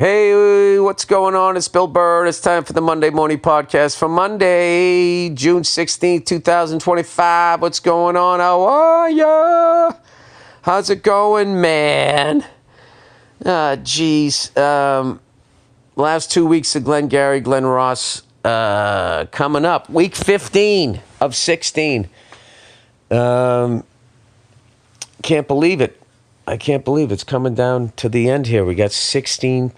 Hey, what's going on? It's Bill Burr. It's time for the Monday Morning Podcast for Monday, June 16th, 2025. What's going on? How are ya? How's it going, man? Geez. Last 2 weeks of Glengarry, Glen Ross coming up. Week 15 of 16. Can't believe it. I can't believe it's coming down to the end here. We got 16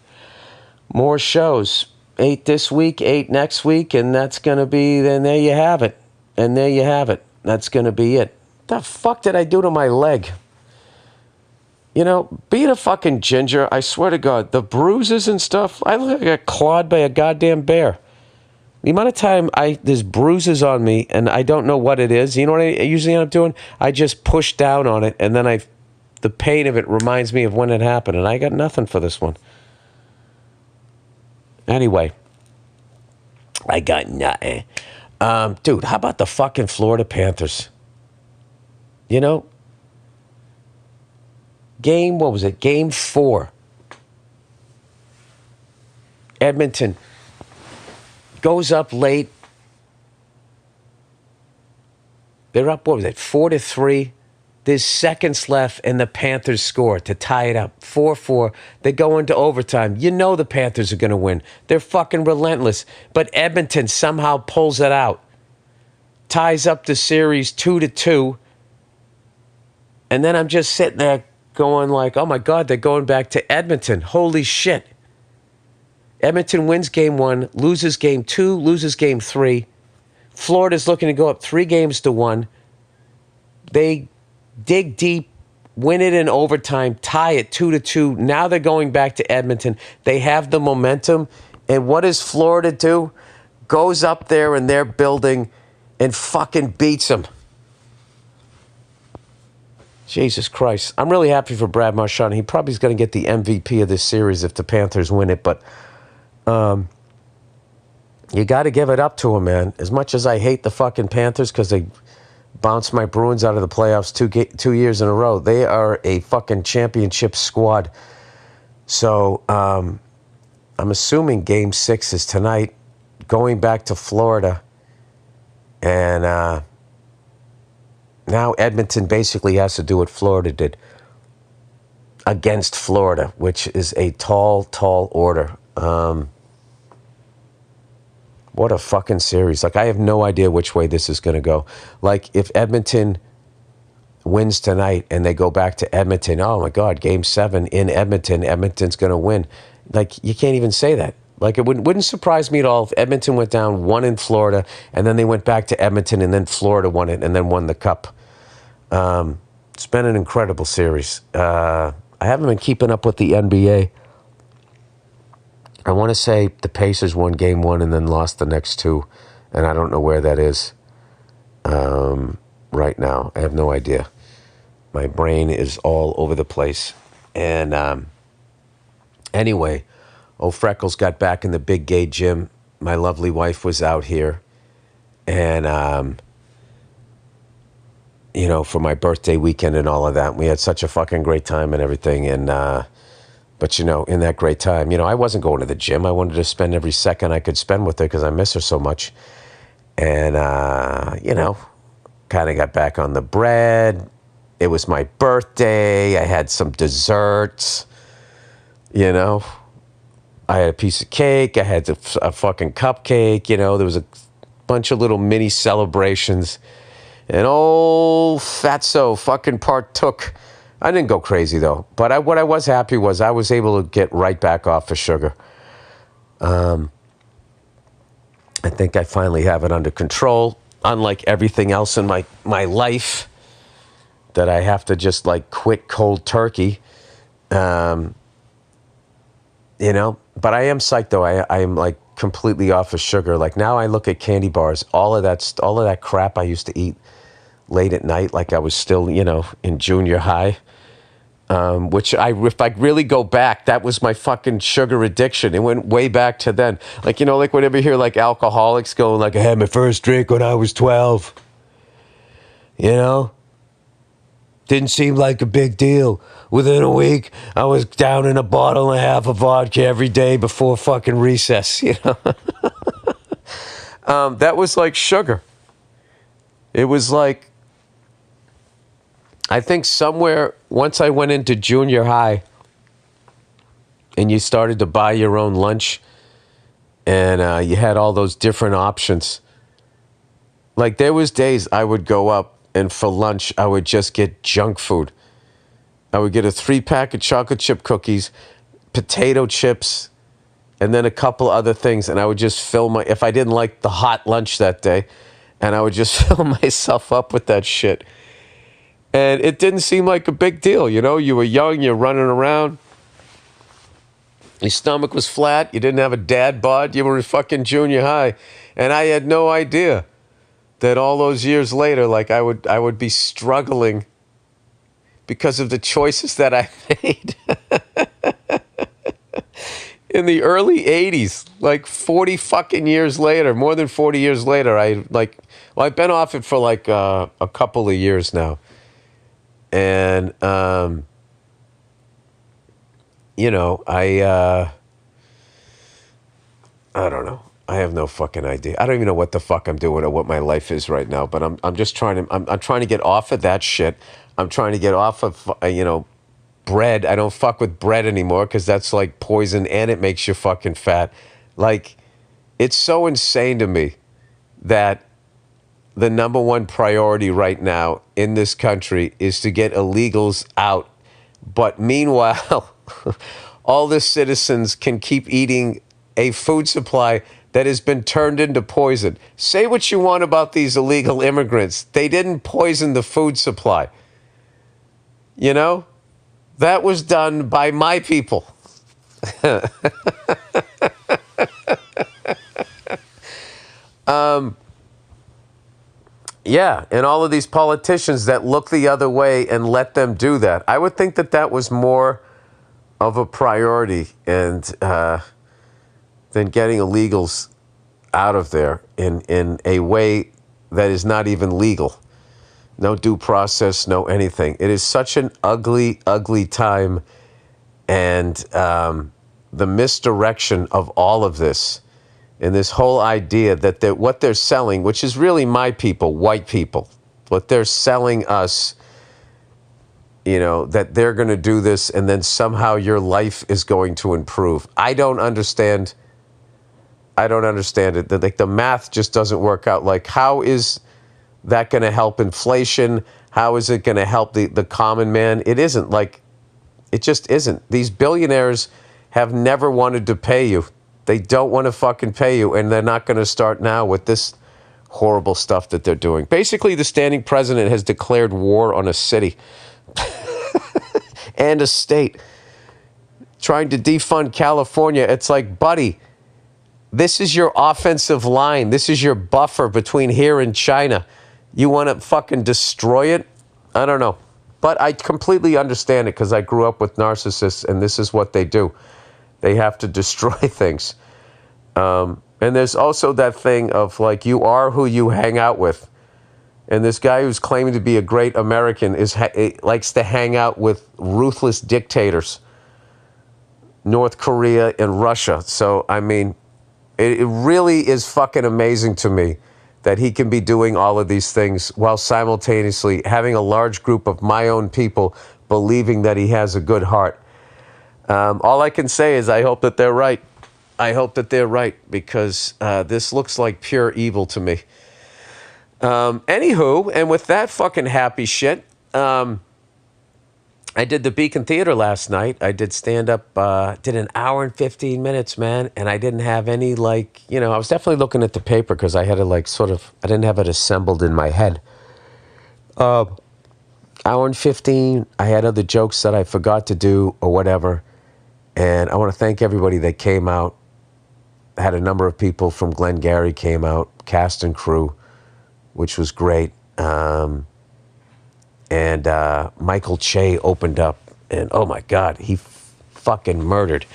more shows. 8 this week, 8 next week, and that's going to be, then there you have it. And there you have it. That's going to be it. The fuck did I do to my leg? You know, being a fucking ginger, I swear to God, the bruises and stuff, I look like I got clawed by a goddamn bear. The amount of time there's bruises on me, and I don't know what it is. You know what I usually end up doing? I just push down on it, and then the pain of it reminds me of when it happened, and I got nothing for this one. Anyway, I got nothing. Dude, how about the fucking Florida Panthers? You know, Game 4. Edmonton goes up late. They're up, 4-3. There's seconds left, and the Panthers score to tie it up. 4-4. They go into overtime. You know the Panthers are going to win. They're fucking relentless. But Edmonton somehow pulls it out. Ties up the series 2-2. And then I'm just sitting there going like, oh my God, they're going back to Edmonton. Holy shit. Edmonton wins game 1, loses game 2, loses game 3. Florida's looking to go up 3-1. They dig deep, win it in overtime, tie it 2-2. Now they're going back to Edmonton. They have the momentum. And what does Florida do? Goes up there in their building and fucking beats them. Jesus Christ. I'm really happy for Brad Marchand. He probably is going to get the MVP of this series if the Panthers win it. But you got to give it up to him, man. As much as I hate the fucking Panthers because they bounced my Bruins out of the playoffs 2 years in a row. They are a fucking championship squad. So I'm assuming Game 6 is tonight, going back to Florida. And now Edmonton basically has to do what Florida did against Florida, which is a tall, tall order. What a fucking series. Like, I have no idea which way this is going to go. Like, if Edmonton wins tonight and they go back to Edmonton, oh, my God, Game 7 in Edmonton, Edmonton's going to win. Like, you can't even say that. Like, it wouldn't surprise me at all if Edmonton went down 1 in Florida and then they went back to Edmonton and then Florida won it and then won the cup. It's been an incredible series. I haven't been keeping up with the NBA. I want to say the Pacers won Game 1 and then lost the next 2, and I don't know where that is right now. I have no idea. My brain is all over the place. And anyway, old Freckles got back in the big gay gym. My lovely wife was out here, and you know, for my birthday weekend and all of that. We had such a fucking great time and everything, and but, you know, in that great time, you know, I wasn't going to the gym. I wanted to spend every second I could spend with her because I miss her so much. And, you know, kind of got back on the bread. It was my birthday. I had some desserts, you know. I had a piece of cake. I had a fucking cupcake, you know. There was a bunch of little mini celebrations. And old fatso fucking partook. I didn't go crazy, though. But what I was happy was I was able to get right back off the sugar. I think I finally have it under control. Unlike everything else in my life that I have to just, like, quit cold turkey. You know? But I am psyched, though. I am, like, completely off of sugar. Like, now I look at candy bars. All of that crap I used to eat late at night, like I was still, you know, in junior high. Which if I really go back, that was my fucking sugar addiction. It went way back to then. Like, you know, like whenever you hear like alcoholics going like, I had my first drink when I was 12. You know? Didn't seem like a big deal. within a week, I was down in a bottle and a half of vodka every day before fucking recess, you know? That was like sugar. It was like, I think somewhere, once I went into junior high and you started to buy your own lunch and you had all those different options. Like there was days I would go up and for lunch, I would just get junk food. I would get a 3-pack of chocolate chip cookies, potato chips, and then a couple other things. And I would just fill if I didn't like the hot lunch that day, and I would just fill myself up with that shit. And it didn't seem like a big deal, you know? You were young, you're running around. Your stomach was flat. You didn't have a dad bod. You were in fucking junior high. And I had no idea that all those years later, like I would be struggling because of the choices that I made in the early 80s, like 40 fucking years later, more than 40 years later, I've been off it for like a couple of years now. And, you know, I don't know. I have no fucking idea. I don't even know what the fuck I'm doing or what my life is right now, but I'm just trying to get off of that shit. I'm trying to get off of, bread. I don't fuck with bread anymore because that's like poison and it makes you fucking fat. Like, it's so insane to me that the number one priority right now in this country is to get illegals out. But meanwhile, all the citizens can keep eating a food supply that has been turned into poison. Say what you want about these illegal immigrants. They didn't poison the food supply. You know? That was done by my people. Yeah, and all of these politicians that look the other way and let them do that. I would think that was more of a priority and than getting illegals out of there in a way that is not even legal. No due process, no anything. It is such an ugly, ugly time. And the misdirection of all of this and this whole idea that what they're selling, which is really my people, white people, what they're selling us, you know, that they're going to do this and then somehow your life is going to improve. I don't understand it. Like the math just doesn't work out. Like, how is that going to help inflation? How is it going to help the common man? It isn't. Like, it just isn't. These billionaires have never wanted to pay you. They don't want to fucking pay you, and they're not going to start now with this horrible stuff that they're doing. Basically, the standing president has declared war on a city and a state, trying to defund California. It's like, buddy, this is your offensive line. This is your buffer between here and China. You want to fucking destroy it? I don't know. But I completely understand it because I grew up with narcissists, and this is what they do. They have to destroy things. And there's also that thing of, like, you are who you hang out with. And this guy who's claiming to be a great American likes to hang out with ruthless dictators, North Korea and Russia. So, I mean, it really is fucking amazing to me that he can be doing all of these things while simultaneously having a large group of my own people believing that he has a good heart. All I can say is I hope that they're right. I hope that they're right because this looks like pure evil to me. Anywho, and with that fucking happy shit, I did the Beacon Theater last night. I did stand-up, did an hour and 15 minutes, man, and I didn't have any, like, you know, I was definitely looking at the paper because I had to, like, I didn't have it assembled in my head. Hour and 15, I had other jokes that I forgot to do or whatever, and I want to thank everybody that came out. I had a number of people from Glengarry came out, cast and crew, which was great. And Michael Che opened up, and oh my God, he fucking murdered.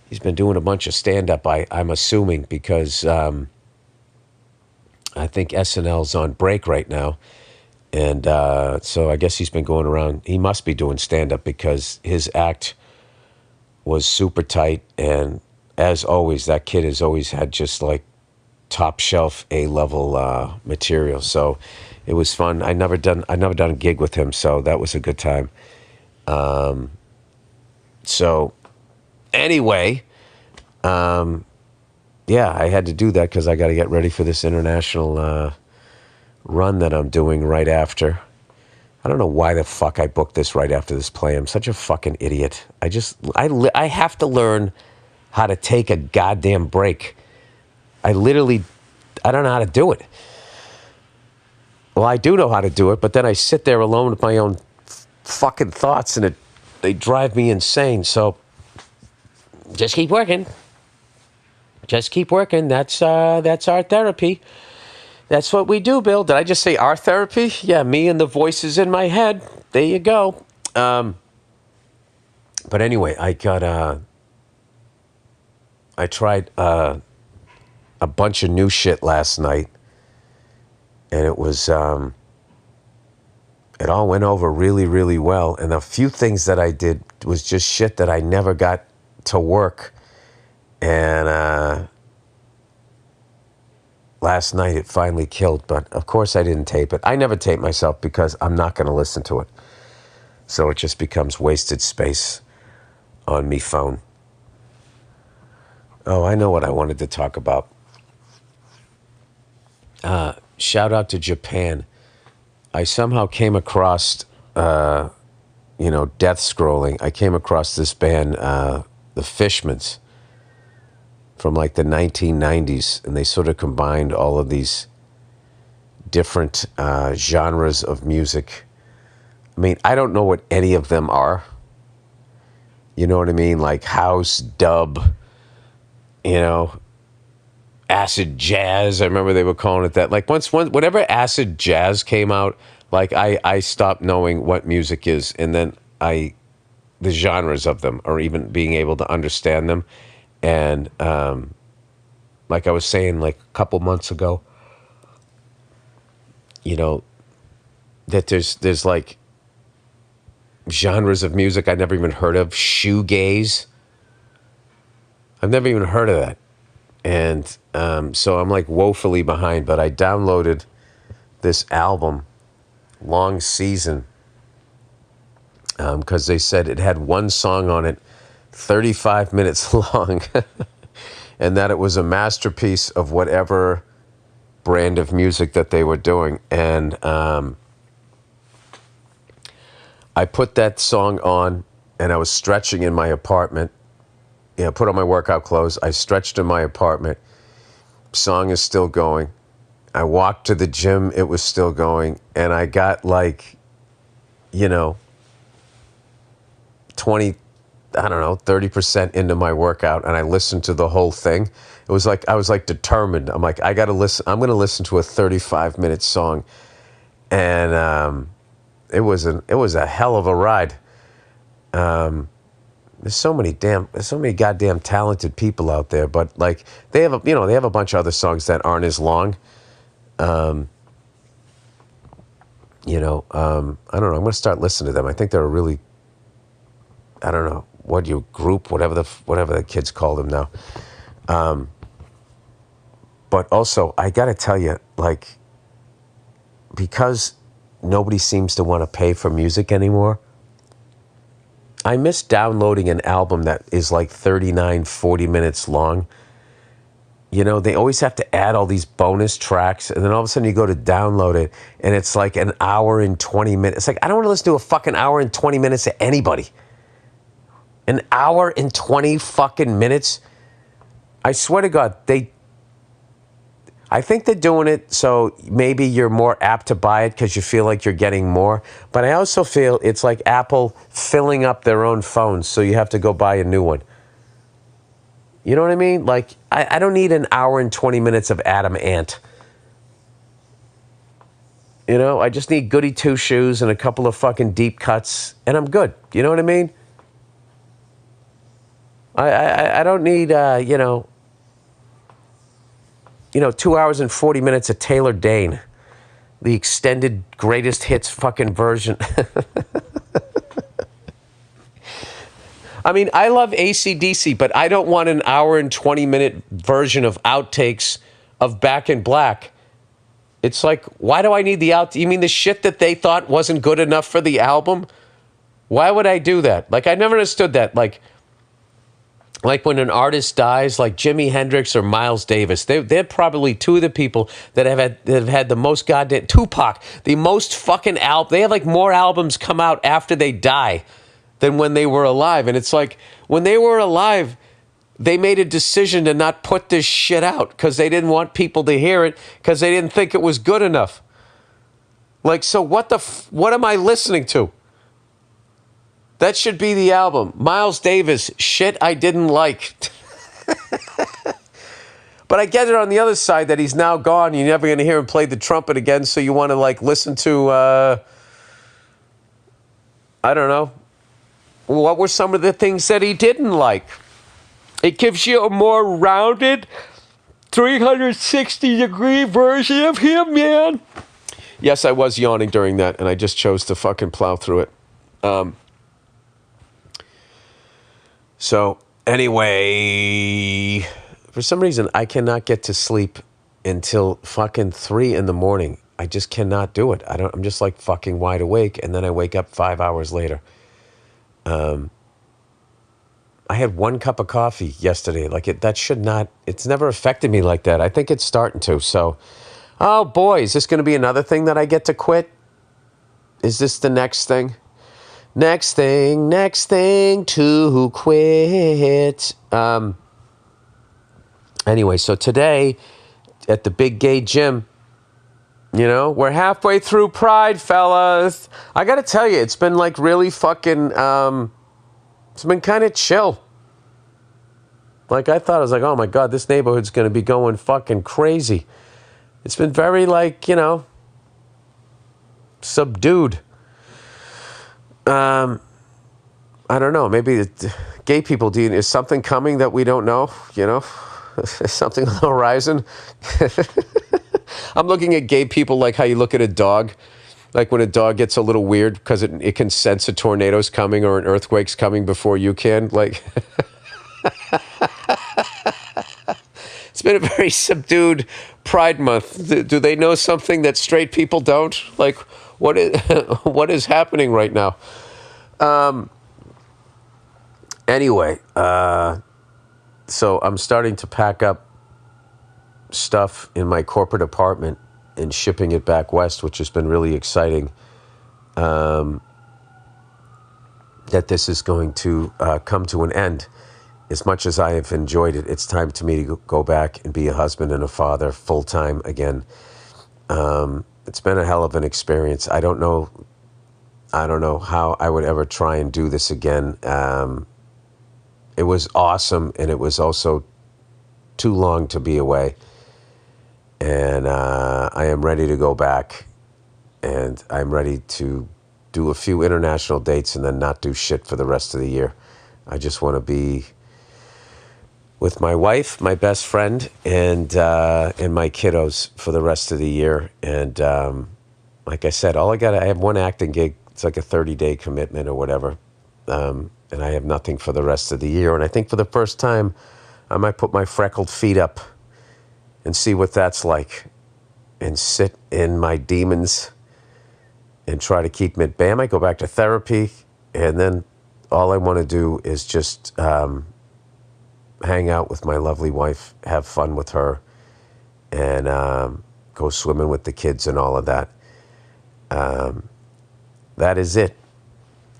He's been doing a bunch of stand-up, I'm assuming, because I think SNL's on break right now. And so I guess he's been going around. He must be doing stand-up because his act was super tight. And as always, that kid has always had just like top shelf A-level material. So it was fun. I never done a gig with him, so that was a good time. So anyway, yeah, I had to do that because I got to get ready for this international run that I'm doing right after. I don't know why the fuck I booked this right after this play. I'm such a fucking idiot. I have to learn how to take a goddamn break. I don't know how to do it. Well, I do know how to do it, but then I sit there alone with my own fucking thoughts, and they drive me insane. So just keep working. Just keep working. That's our therapy. That's what we do, Bill. Did I just say our therapy? Yeah, me and the voices in my head. There you go. But anyway, I tried a bunch of new shit last night, and it was it all went over really, really well. And a few things that I did was just shit that I never got to work. And last night it finally killed, but of course I didn't tape it. I never tape myself because I'm not going to listen to it. So it just becomes wasted space on me phone. Oh, I know what I wanted to talk about. Shout out to Japan. I somehow came across, death scrolling. I came across this band, the Fishmans, from like the 1990s, and they sort of combined all of these different genres of music. I mean, I don't know what any of them are. You know what I mean? Like house, dub, acid jazz. I remember they were calling it that. Like whenever acid jazz came out, like I stopped knowing what music is, and then the genres of them, or even being able to understand them. And like I was saying, like a couple months ago, that there's like genres of music I never even heard of. Shoegaze. I've never even heard of that. And so I'm like woefully behind, but I downloaded this album, Long Season, because they said it had one song on it, 35 minutes long, and that it was a masterpiece of whatever brand of music that they were doing. And I put that song on, and I was stretching in my apartment. Put on my workout clothes. I stretched in my apartment. Song is still going. I walked to the gym. It was still going. And I got 30% into my workout, and I listened to the whole thing. It was like, I was like determined. I'm like, I'm going to listen to a 35-minute song. And it was a hell of a ride. There's so many goddamn talented people out there, but like they have a bunch of other songs that aren't as long. I don't know. I'm going to start listening to them. I think they're a really, I don't know, whatever the kids call them now. But also, I got to tell you, like, because nobody seems to want to pay for music anymore, I miss downloading an album that is like 39, 40 minutes long. They always have to add all these bonus tracks, and then all of a sudden you go to download it, and it's like an hour and 20 minutes. It's like, I don't want to listen to a fucking hour and 20 minutes to anybody. An hour and 20 fucking minutes? I swear to God, I think they're doing it so maybe you're more apt to buy it because you feel like you're getting more. But I also feel it's like Apple filling up their own phones, so you have to go buy a new one. You know what I mean? Like, I don't need an hour and 20 minutes of Adam Ant. I just need goody two-shoes and a couple of fucking deep cuts, and I'm good. You know what I mean? I don't need, 2 hours and 40 minutes of Taylor Dane. the extended greatest hits fucking version. I mean, I love AC/DC, but I don't want an hour and 20-minute version of outtakes of Back in Black. It's like, why do I need the You mean the shit that they thought wasn't good enough for the album? Why would I do that? Like, I never understood that. Like when an artist dies, like Jimi Hendrix or Miles Davis, they're probably two of the people that have had the most goddamn... Tupac, the most fucking They have like more albums come out after they die than when they were alive. And it's like, when they were alive, they made a decision to not put this shit out because they didn't want people to hear it because they didn't think it was good enough. Like, so what am I listening to? That should be the album. Miles Davis, shit I didn't like. But I get it on the other side that he's now gone. You're never going to hear him play the trumpet again, so you want to like listen to, I don't know. What were some of the things that he didn't like? It gives you a more rounded 360-degree version of him, man. Yes, I was yawning during that, and I just chose to fucking plow through it. So, anyway, for some reason, I cannot get to sleep until fucking 3 in the morning. I just cannot do it. I'm just like fucking wide awake, and then I wake up 5 hours later. I had 1 cup of coffee yesterday. It's never affected me like that. I think it's starting to. So, oh boy, is this going to be another thing that I get to quit? Is this the next thing? Next thing to quit. Anyway, so today at the big gay gym, we're halfway through Pride, fellas. I got to tell you, it's been like really fucking, it's been kind of chill. Like I thought, I was like, oh my God, this neighborhood's going to be going fucking crazy. It's been very like, subdued. I don't know. Maybe gay people, is something coming that we don't know? Is something on the horizon? I'm looking at gay people like how you look at a dog. Like when a dog gets a little weird because it can sense a tornado's coming or an earthquake's coming before you can. Like, it's been a very subdued Pride Month. Do they know something that straight people don't? Like, what is happening right now? Anyway, so I'm starting to pack up stuff in my corporate apartment and shipping it back west, which has been really exciting. That this is going to come to an end. As much as I have enjoyed it, it's time to me to go back and be a husband and a father full-time again. It's been a hell of an experience. I don't know how I would ever try and do this again. It was awesome, and it was also too long to be away. And I am ready to go back, and I'm ready to do a few international dates and then not do shit for the rest of the year. I just want to be with my wife, my best friend, and my kiddos for the rest of the year. And like I said, I have 1 acting gig. It's like a 30-day commitment or whatever. And I have nothing for the rest of the year. And I think for the first time, I might put my freckled feet up and see what that's like and sit in my demons and try to keep them at bay. I might go back to therapy, and then all I want to do is just hang out with my lovely wife, have fun with her, and go swimming with the kids and all of that. That is it.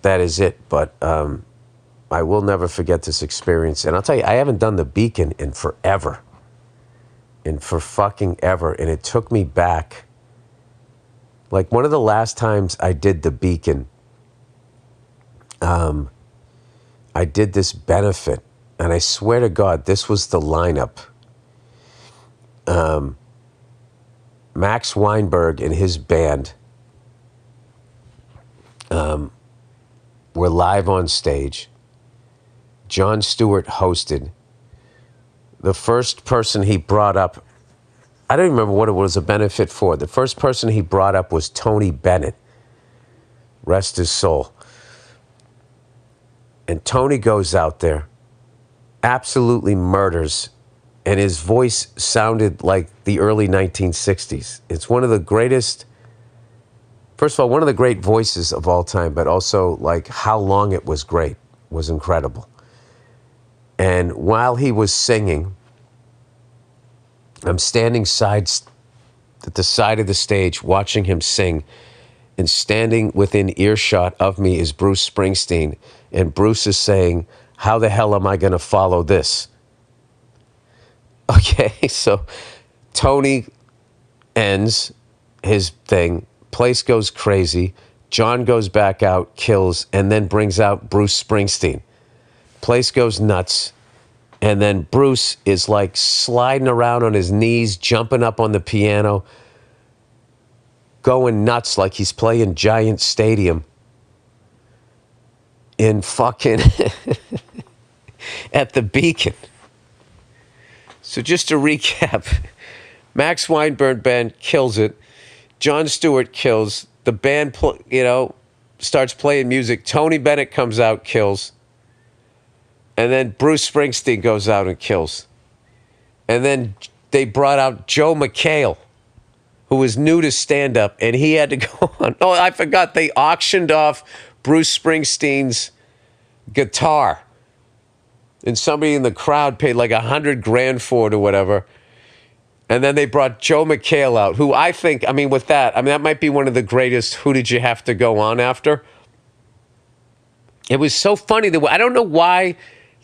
That is it. But I will never forget this experience. And I'll tell you, I haven't done the Beacon in forever. For fucking ever. And it took me back. Like one of the last times I did the Beacon, I did this benefit. And I swear to God, this was the lineup. Max Weinberg and his band were live on stage. Jon Stewart hosted. The first person he brought up, I don't remember what it was a benefit for. The first person he brought up was Tony Bennett. Rest his soul. And Tony goes out there, absolutely murders, and his voice sounded like the early 1960s. It's one of the greatest, first of all, one of the great voices of all time, but also like how long it was great was incredible. And while he was singing, I'm standing at the side of the stage watching him sing, and standing within earshot of me is Bruce Springsteen. And Bruce is saying, how the hell am I going to follow this? Okay, so Tony ends his thing. Place goes crazy. John goes back out, kills, and then brings out Bruce Springsteen. Place goes nuts. And then Bruce is like sliding around on his knees, jumping up on the piano, going nuts like he's playing Giant Stadium in fucking at the Beacon. So just to recap, Max Weinberg band kills it. Jon Stewart kills. The band, starts playing music. Tony Bennett comes out, kills. And then Bruce Springsteen goes out and kills. And then they brought out Joe McHale, who was new to stand-up, and he had to go on. Oh, I forgot. They auctioned off Bruce Springsteen's guitar. And somebody in the crowd paid like $100,000 for it or whatever. And then they brought Joe McHale out, who I think, with that, that might be one of the greatest Who Did You Have to Go On After? It was so funny. That I don't know why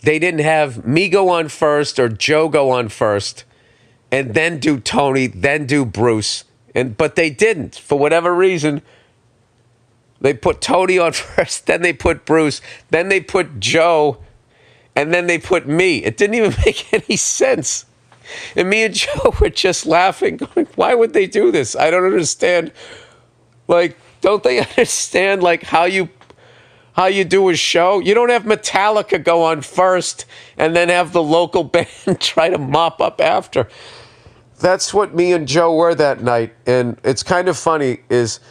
they didn't have me go on first or Joe go on first and then do Tony, then do Bruce. But they didn't. For whatever reason, they put Tony on first, then they put Bruce, then they put Joe, and then they put me. It didn't even make any sense. And me and Joe were just laughing, going, why would they do this? I don't understand. Like, don't they understand, like, how you do a show? You don't have Metallica go on first and then have the local band try to mop up after. That's what me and Joe were that night. And it's kind of funny is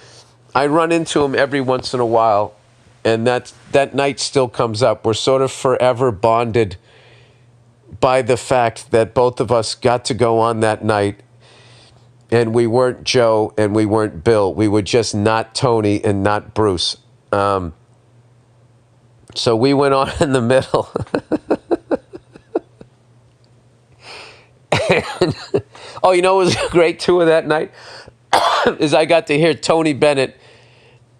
I run into him every once in a while, and that night still comes up. We're sort of forever bonded by the fact that both of us got to go on that night, and we weren't Joe and we weren't Bill. We were just not Tony and not Bruce. So we went on in the middle. And, what was great too of that night is I got to hear Tony Bennett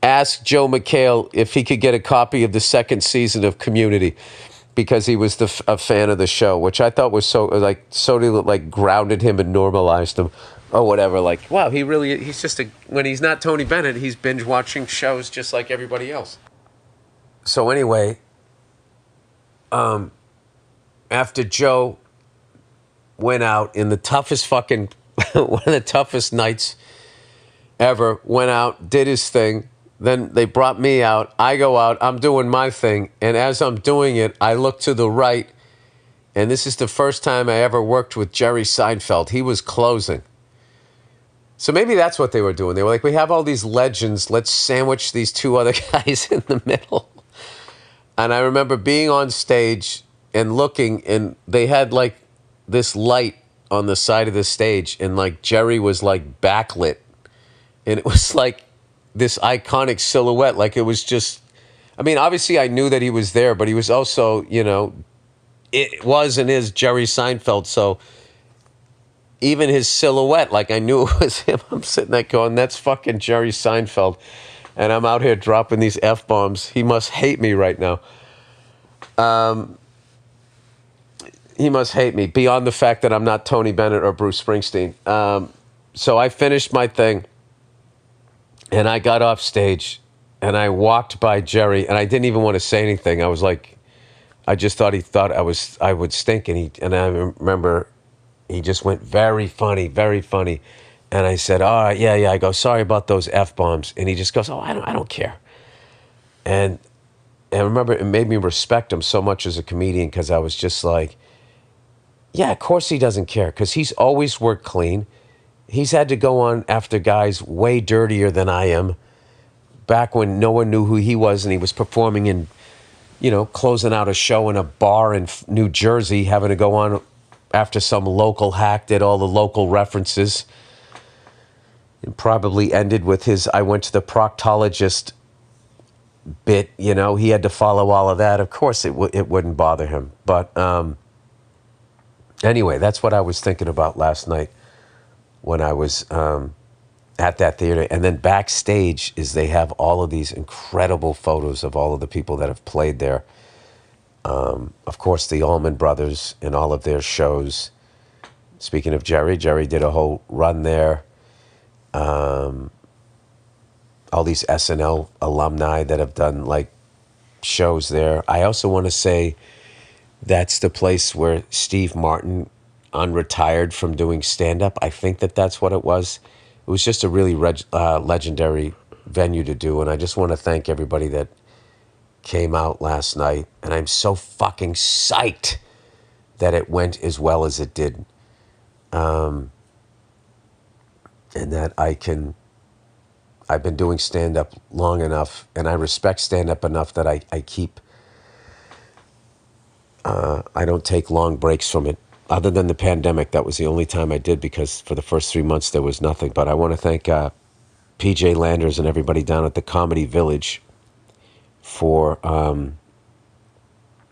ask Joe McHale if he could get a copy of the second season of Community because he was a fan of the show, which I thought was so grounded him and normalized him or whatever. Like, wow, he's just when he's not Tony Bennett, he's binge watching shows just like everybody else. So anyway, after Joe went out in the toughest fucking, one of the toughest nights ever, went out, did his thing. Then they brought me out. I go out. I'm doing my thing. And as I'm doing it, I look to the right. And this is the first time I ever worked with Jerry Seinfeld. He was closing. So maybe that's what they were doing. They were like, we have all these legends. Let's sandwich these two other guys in the middle. And I remember being on stage and looking, and they had like this light on the side of the stage, and like Jerry was like backlit. And it was like this iconic silhouette. Like it was just, obviously I knew that he was there, but he was also, it was and is Jerry Seinfeld. So even his silhouette, like I knew it was him. I'm sitting there going, that's fucking Jerry Seinfeld. And I'm out here dropping these F-bombs. He must hate me right now. He must hate me beyond the fact that I'm not Tony Bennett or Bruce Springsteen. So I finished my thing, and I got off stage, and I walked by Jerry, and I didn't even want to say anything. I was like, I just thought he thought I would stink, and I remember he just went, very funny, very funny. And I said, all right, yeah. I go, sorry about those F-bombs. And he just goes, oh, I don't care. And I remember it made me respect him so much as a comedian because I was just like, yeah, of course he doesn't care because he's always worked clean. He's had to go on after guys way dirtier than I am. Back when no one knew who he was and he was performing in, closing out a show in a bar in New Jersey, having to go on after some local hack did all the local references. It probably ended with his I went to the proctologist bit. He had to follow all of that. Of course, it wouldn't bother him. But anyway, that's what I was thinking about last night when I was at that theater. And then backstage is they have all of these incredible photos of all of the people that have played there. Of course, the Allman Brothers and all of their shows. Speaking of Jerry did a whole run there. All these SNL alumni that have done like shows there. I also want to say that's the place where Steve Martin unretired from doing stand-up. I think that's what it was. It was just a really legendary venue to do, and I just want to thank everybody that came out last night, and I'm so fucking psyched that it went as well as it did. And that I've been doing stand-up long enough, and I respect stand-up enough that I don't take long breaks from it. Other than the pandemic, that was the only time I did, because for the first 3 months there was nothing. But I want to thank PJ Landers and everybody down at the Comedy Village for,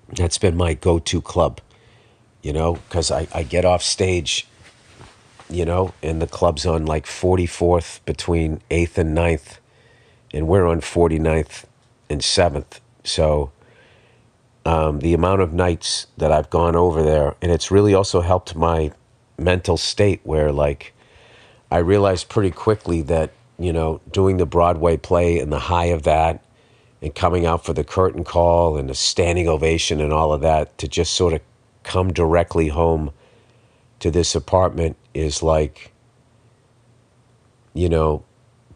that's been my go-to club, because I get off stage, and the club's on like 44th between 8th and 9th, and we're on 49th and 7th. So the amount of nights that I've gone over there, and it's really also helped my mental state, where like I realized pretty quickly that, doing the Broadway play and the high of that, and coming out for the curtain call and the standing ovation and all of that, to just sort of come directly home to this apartment is like,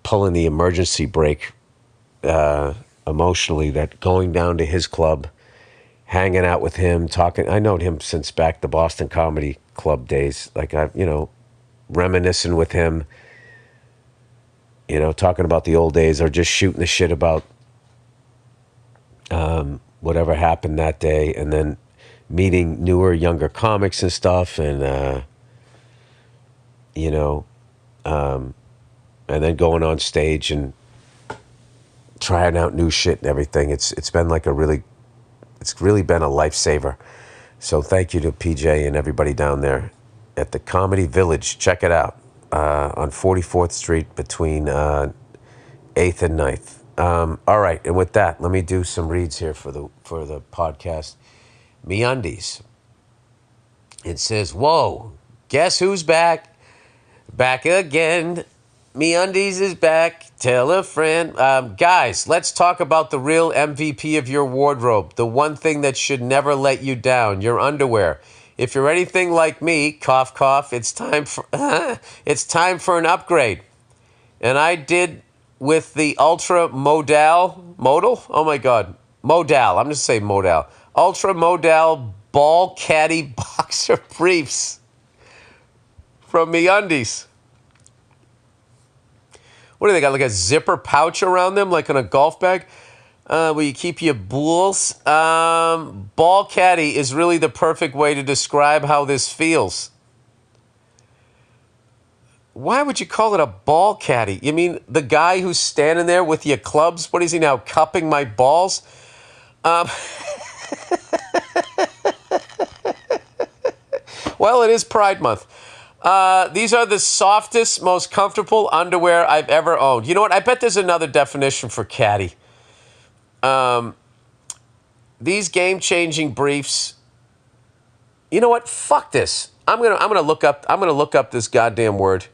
pulling the emergency brake emotionally. That going down to his club, hanging out with him, talking. I known him since back the Boston Comedy Club days. Like I've, reminiscing with him, talking about the old days, or just shooting the shit about whatever happened that day, and then meeting newer, younger comics and stuff, and and then going on stage and trying out new shit and everything. It's been like it's really been a lifesaver. So thank you to PJ and everybody down there at the Comedy Village. Check it out on 44th Street between 8th and 9th. All right, and with that, let me do some reads here for the podcast. MeUndies. It says, whoa, guess who's back? Back again. MeUndies is back. Tell a friend. Guys, let's talk about the real MVP of your wardrobe. The one thing that should never let you down, your underwear. If you're anything like me, cough, cough, it's time for an upgrade. And I did with the Ultra Modal. Oh my God. Modal. I'm just saying Modal. Ultra Modal Ball Caddy Boxer Briefs from MeUndies. What do they got? Like a zipper pouch around them, like on a golf bag, where you keep your balls. Ball caddy is really the perfect way to describe how this feels. Why would you call it a ball caddy? You mean the guy who's standing there with your clubs? What is he now, cupping my balls? Well, it is Pride Month. These are the softest, most comfortable underwear I've ever owned. You know what? I bet there's another definition for caddy. These game-changing briefs. You know what? Fuck this. I'm gonna look up this goddamn word.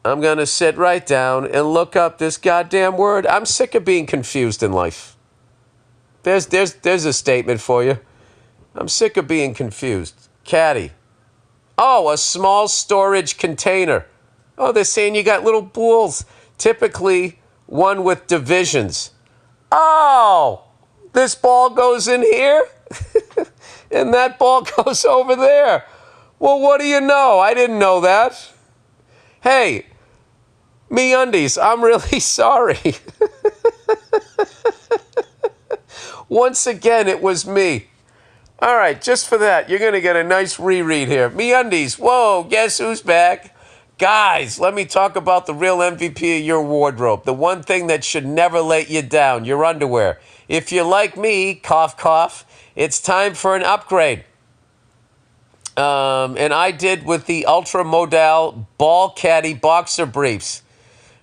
I'm gonna sit right down and look up this goddamn word. I'm sick of being confused in life. There's a statement for you. I'm sick of being confused. Caddy. Oh, a small storage container. Oh, they're saying you got little balls. Typically, one with divisions. Oh, this ball goes in here, and that ball goes over there. Well, what do you know? I didn't know that. Hey, MeUndies, I'm really sorry. Once again, it was me. All right, just for that, you're going to get a nice reread here. MeUndies, whoa, guess who's back? Guys, let me talk about the real MVP of your wardrobe. The one thing that should never let you down, your underwear. If you're like me, cough, cough, it's time for an upgrade. And I did with the Ultra Modal Ball Caddy Boxer Briefs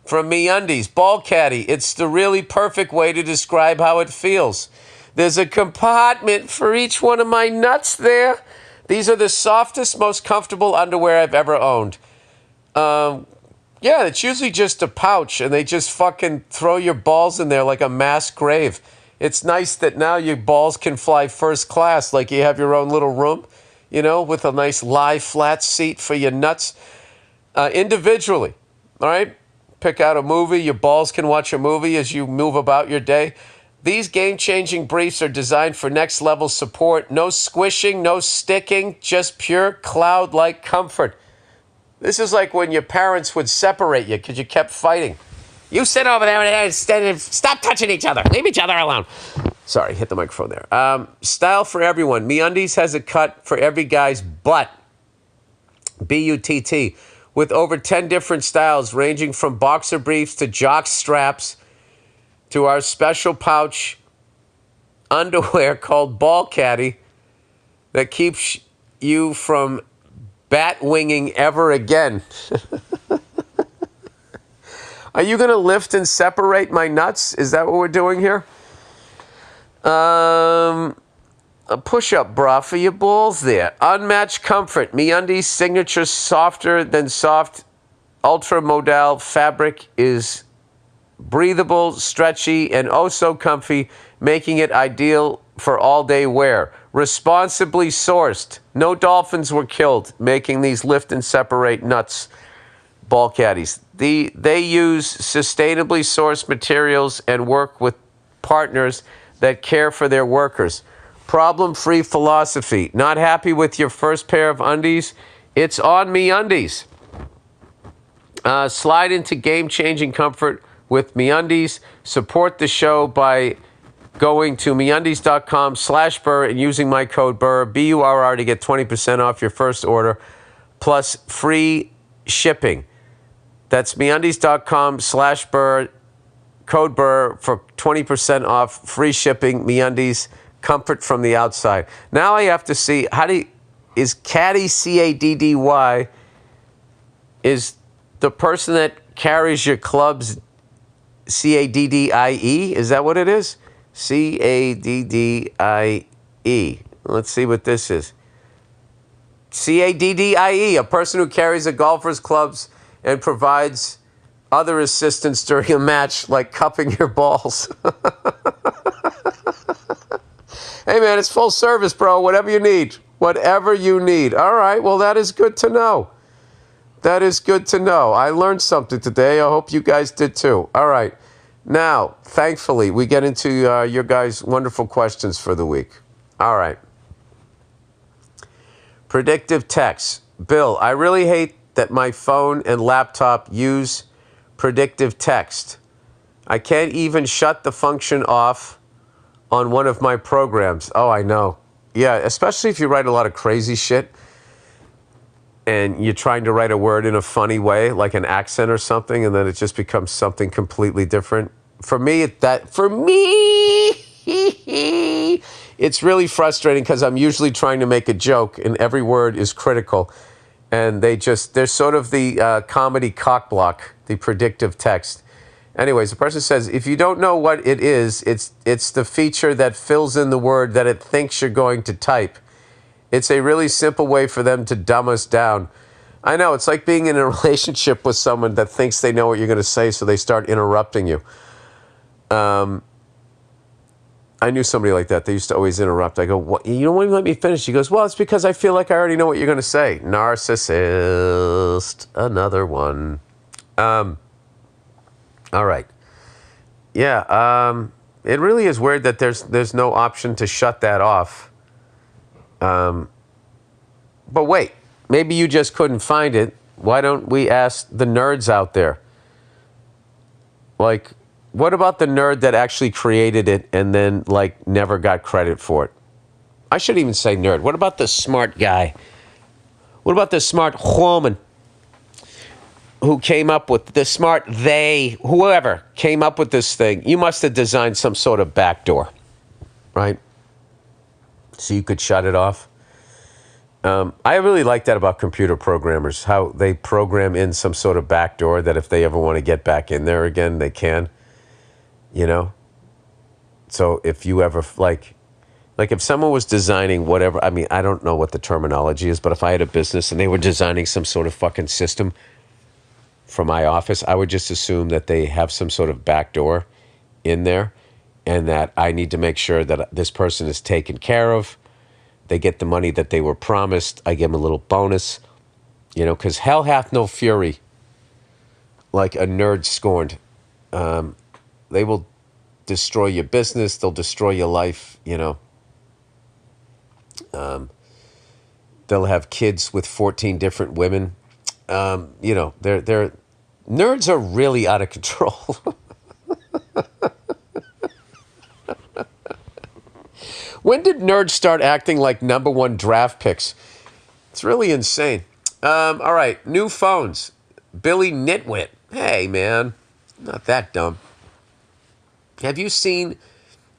from MeUndies. Ball Caddy, it's the really perfect way to describe how it feels. There's a compartment for each one of my nuts there. These are the softest, most comfortable underwear I've ever owned. Yeah, it's usually just a pouch, and they just fucking throw your balls in there like a mass grave. It's nice that now your balls can fly first class, like you have your own little room, you know, with a nice lie flat seat for your nuts. Individually, all right? Pick out a movie. Your balls can watch a movie as you move about your day. These game-changing briefs are designed for next-level support. No squishing, no sticking, just pure cloud-like comfort. This is like when your parents would separate you because you kept fighting. You sit over there and stop touching each other. Leave each other alone. Sorry, hit the microphone there. Style for everyone. MeUndies has a cut for every guy's butt. B-U-T-T. With over 10 different styles ranging from boxer briefs to jock straps to our special pouch underwear called Ball Caddy that keeps you from bat-winging ever again. Are you going to lift and separate my nuts? Is that what we're doing here? A push-up bra for your balls there. Unmatched comfort. MeUndies' signature softer than soft ultra modal fabric is breathable, stretchy, and oh so comfy, making it ideal for all-day wear. Responsibly sourced. No dolphins were killed making these lift and separate nuts ball caddies. They use sustainably sourced materials and work with partners that care for their workers. Problem-free philosophy. Not happy with your first pair of undies? It's on MeUndies. Slide into game-changing comfort with MeUndies. Support the show by going to MeUndies.com/Burr and using my code Burr, B-U-R-R, to get 20% off your first order, plus free shipping. That's MeUndies.com/Burr, code Burr for 20% off, free shipping. MeUndies, comfort from the outside. Now I have to see, is Caddy, C-A-D-D-Y, is the person that carries your clubs C-A-D-D-I-E? Is that what it is? C-A-D-D-I-E. Let's see what this is. C-A-D-D-I-E, a person who carries a golfer's clubs and provides other assistance during a match, like cupping your balls. Hey, man, it's full service, bro. Whatever you need. Whatever you need. All right, well, that is good to know. That is good to know. I learned something today. I hope you guys did too. All right. Now, thankfully, we get into your guys' wonderful questions for the week. All right. Predictive text. Bill, I really hate that my phone and laptop use predictive text. I can't even shut the function off on one of my programs. Oh, I know. Yeah, especially if you write a lot of crazy shit and you're trying to write a word in a funny way, like an accent or something, and then it just becomes something completely different. For me, it's really frustrating because I'm usually trying to make a joke and every word is critical. And they're sort of the comedy cock block, the predictive text. Anyways, the person says, if you don't know what it is, it's the feature that fills in the word that it thinks you're going to type. It's a really simple way for them to dumb us down. I know, it's like being in a relationship with someone that thinks they know what you're going to say, so they start interrupting you. I knew somebody like that. They used to always interrupt. I go, what? You don't want to let me finish? He goes, well, it's because I feel like I already know what you're going to say. Narcissist. Another one. All right. Yeah, it really is weird that there's no option to shut that off. But wait, maybe you just couldn't find it. Why don't we ask the nerds out there? Like, what about the nerd that actually created it and then, like, never got credit for it? I shouldn't even say nerd. What about the smart guy? What about the smart woman who came up with the smart whoever came up with this thing? You must have designed some sort of backdoor, right? So you could shut it off. I really like that about computer programmers, how they program in some sort of backdoor that if they ever want to get back in there again, they can, you know? So if you ever, like if someone was designing whatever, I mean, I don't know what the terminology is, but if I had a business and they were designing some sort of fucking system for my office, I would just assume that they have some sort of backdoor in there and that I need to make sure that this person is taken care of. They get the money that they were promised. I give them a little bonus, you know, because hell hath no fury like a nerd scorned. They will destroy your business. They'll destroy your life, you know. They'll have kids with 14 different women. You know, they're nerds are really out of control. When did nerds start acting like number one draft picks? It's really insane. All right, new phones. Billy Nitwit. Hey, man, not that dumb. Have you seen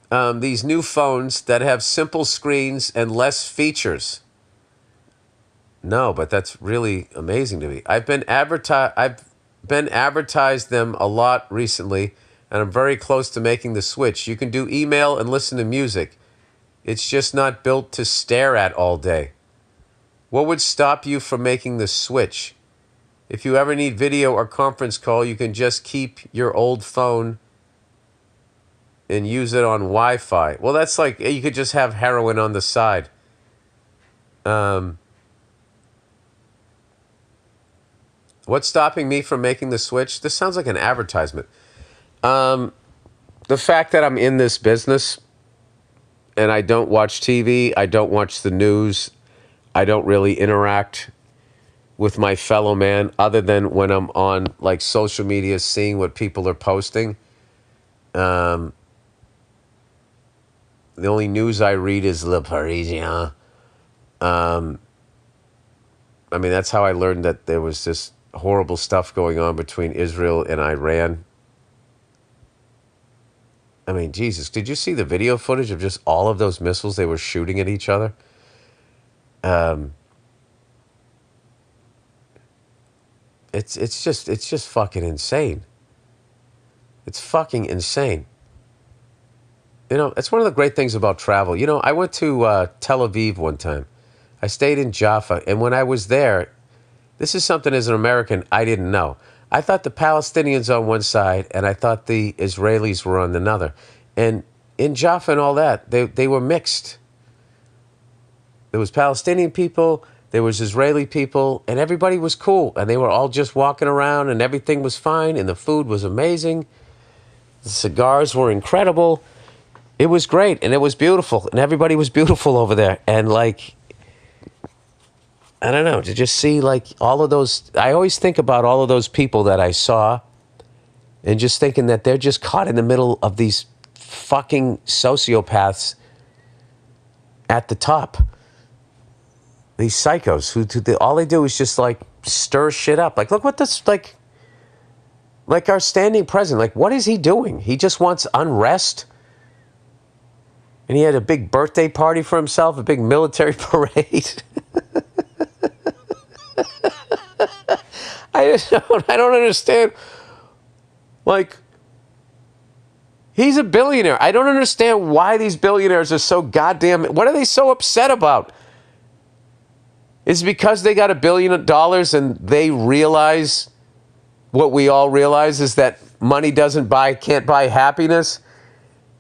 these new phones that have simple screens and less features? No, but that's really amazing to me. I've been advertised them a lot recently, and I'm very close to making the switch. You can do email and listen to music. It's just not built to stare at all day. What would stop you from making the switch? If you ever need video or conference call, you can just keep your old phone and use it on Wi-Fi. Well, that's like, you could just have heroin on the side. What's stopping me from making the switch? This sounds like an advertisement. The fact that I'm in this business and I don't watch TV, I don't watch the news, I don't really interact with my fellow man other than when I'm on like social media seeing what people are posting. The only news I read is Le Parisien. I mean, that's how I learned that there was this horrible stuff going on between Israel and Iran. I mean, Jesus, did you see the video footage of just all of those missiles they were shooting at each other? It's just fucking insane. It's fucking insane. You know, it's one of the great things about travel. You know, I went to Tel Aviv one time. I stayed in Jaffa, and when I was there, this is something as an American I didn't know. I thought the Palestinians on one side, and I thought the Israelis were on another. And in Jaffa and all that, they were mixed. There was Palestinian people, there was Israeli people, and everybody was cool. And they were all just walking around, and everything was fine, and the food was amazing. The cigars were incredible. It was great, and it was beautiful, and everybody was beautiful over there. And, like, I don't know, to just see, like, all of those... I always think about all of those people that I saw and just thinking that they're just caught in the middle of these fucking sociopaths at the top. These psychos who all they do is just, like, stir shit up. Like, look what this, like our standing president, like, what is he doing? He just wants unrest. And he had a big birthday party for himself, a big military parade. I don't understand. Like, he's a billionaire. I don't understand why these billionaires are so goddamn... What are they so upset about? Is it because they got $1 billion and they realize what we all realize is that money can't buy happiness?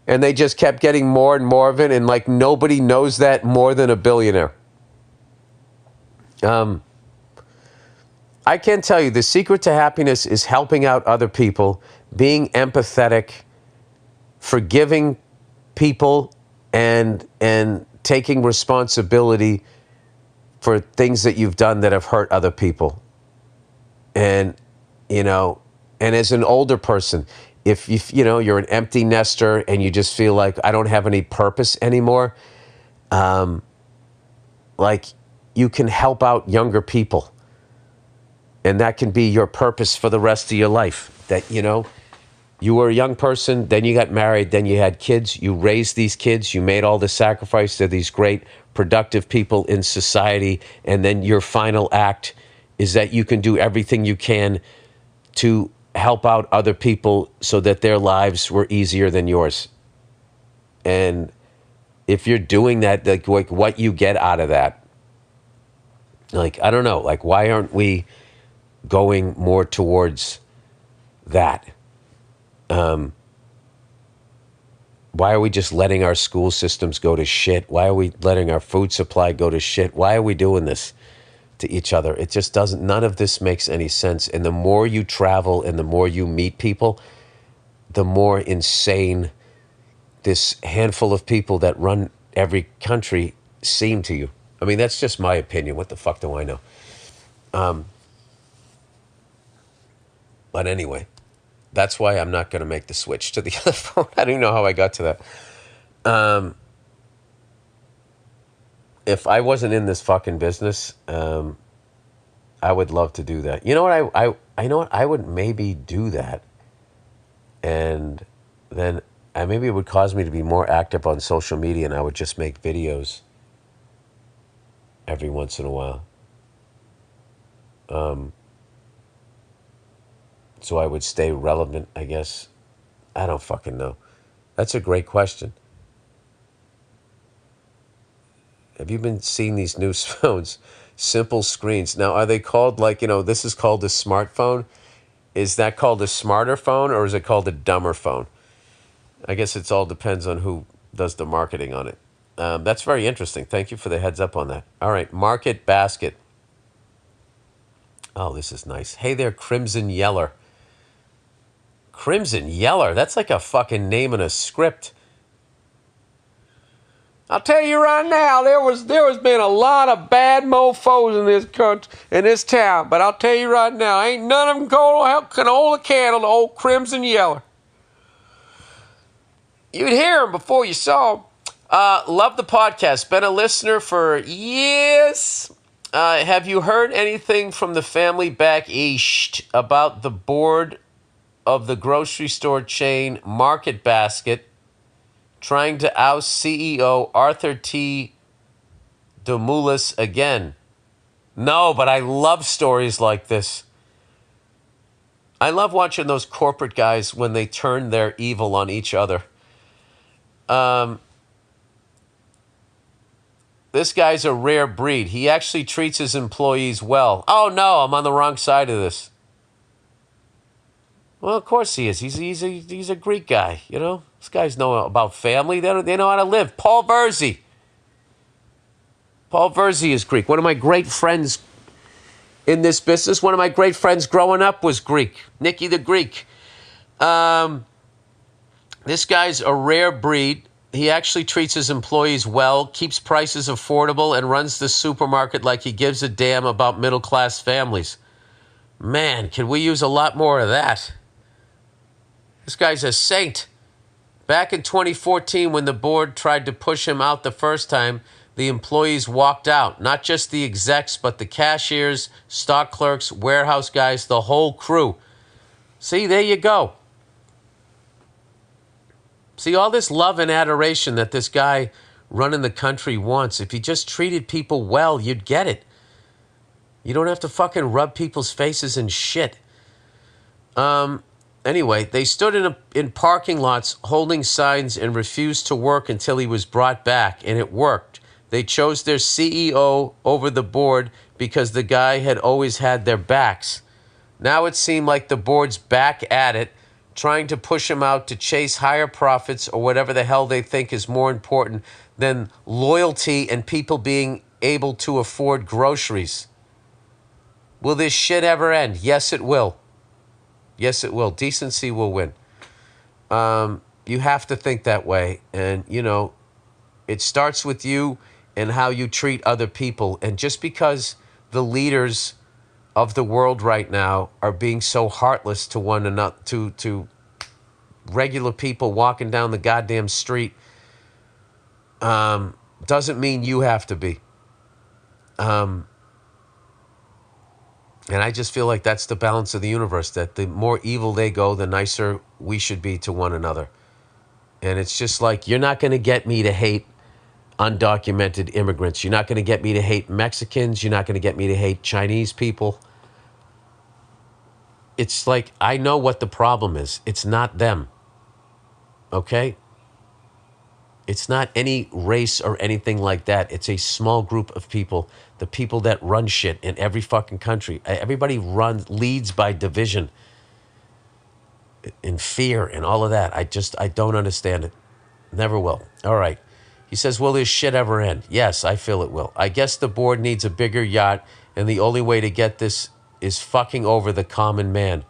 And they just kept getting more and more of it, and like nobody knows that more than a billionaire. I can tell you the secret to happiness is helping out other people, being empathetic, forgiving people, and taking responsibility for things that you've done that have hurt other people. And, you know, and as an older person, if you're an empty nester and you just feel like I don't have any purpose anymore, like you can help out younger people. And that can be your purpose for the rest of your life. That, you were a young person, then you got married, then you had kids, you raised these kids, you made all the sacrifice to these great, productive people in society, and then your final act is that you can do everything you can to help out other people so that their lives were easier than yours. And if you're doing that, like what you get out of that, like, I don't know, like, why aren't we going more towards that? Why are we just letting our school systems go to shit? Why are we letting our food supply go to shit? Why are we doing this to each other? It just doesn't, none of this makes any sense. And the more you travel and the more you meet people, the more insane this handful of people that run every country seem to you. I mean, that's just my opinion. What the fuck do I know? But anyway, that's why I'm not going to make the switch to the other phone. I don't even know how I got to that. If I wasn't in this fucking business, I would love to do that. You know what? I know what? I would maybe do that. And then maybe it would cause me to be more active on social media, and I would just make videos every once in a while. So I would stay relevant, I guess. I don't fucking know. That's a great question. Have you been seeing these new phones? Simple screens. Now, are they called this is called a smartphone? Is that called a smarter phone or is it called a dumber phone? I guess it all depends on who does the marketing on it. That's very interesting. Thank you for the heads up on that. All right, Market Basket. Oh, this is nice. Hey there, Crimson Yeller. Crimson Yeller. That's like a fucking name in a script. I'll tell you right now, there has been a lot of bad mofos in this country, in this town. But I'll tell you right now, ain't none of them can hold a candle to old Crimson Yeller. You'd hear him before you saw him. Love the podcast. Been a listener for years. Have you heard anything from the family back east about the board of the grocery store chain Market Basket trying to oust CEO Arthur T. Demoulas again? No, but I love stories like this. I love watching those corporate guys when they turn their evil on each other. This guy's a rare breed. He actually treats his employees well. Oh, no, I'm on the wrong side of this. Well, of course he is. He's a Greek guy, you know? These guys know about family. They know how to live. Paul Verzi. Paul Verzi is Greek. One of my great friends in this business, one of my great friends growing up was Greek. Nicky the Greek. This guy's a rare breed. He actually treats his employees well, keeps prices affordable, and runs the supermarket like he gives a damn about middle-class families. Man, could we use a lot more of that? This guy's a saint. Back in 2014, when the board tried to push him out the first time, the employees walked out. Not just the execs, but the cashiers, stock clerks, warehouse guys, the whole crew. See, there you go. See, all this love and adoration that this guy running the country wants, if you just treated people well, you'd get it. You don't have to fucking rub people's faces in shit. Anyway, they stood in parking lots holding signs and refused to work until he was brought back, and it worked. They chose their CEO over the board because the guy had always had their backs. Now it seemed like the board's back at it, trying to push him out to chase higher profits or whatever the hell they think is more important than loyalty and people being able to afford groceries. Will this shit ever end? Yes, it will. Yes, it will. Decency will win. You have to think that way. And, you know, it starts with you and how you treat other people. And just because the leaders of the world right now are being so heartless to one another, to regular people walking down the goddamn street, doesn't mean you have to be. And I just feel like that's the balance of the universe, that the more evil they go, the nicer we should be to one another. And it's just like, you're not going to get me to hate undocumented immigrants. You're not going to get me to hate Mexicans. You're not going to get me to hate Chinese people. It's like, I know what the problem is. It's not them. Okay? It's not any race or anything like that. It's a small group of people, the people that run shit in every fucking country. Everybody leads by division and fear and all of that. I don't understand it. Never will. All right. He says, will this shit ever end? Yes, I feel it will. I guess the board needs a bigger yacht, and the only way to get this is fucking over the common man.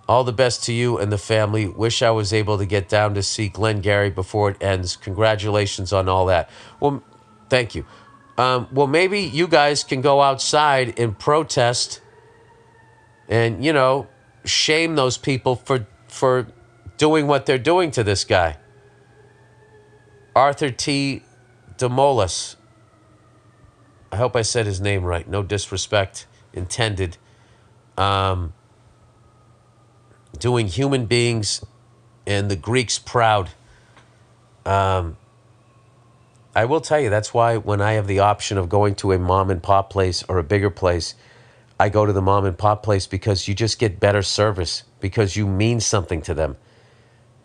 All the best to you and the family. Wish I was able to get down to see Glengarry before it ends. Congratulations on all that. Well, thank you. Well, maybe you guys can go outside and protest and, shame those people for doing what they're doing to this guy. Arthur T. Demolis. I hope I said his name right. No disrespect intended. Doing human beings and the Greeks proud. I will tell you, that's why when I have the option of going to a mom and pop place or a bigger place, I go to the mom and pop place, because you just get better service, because you mean something to them.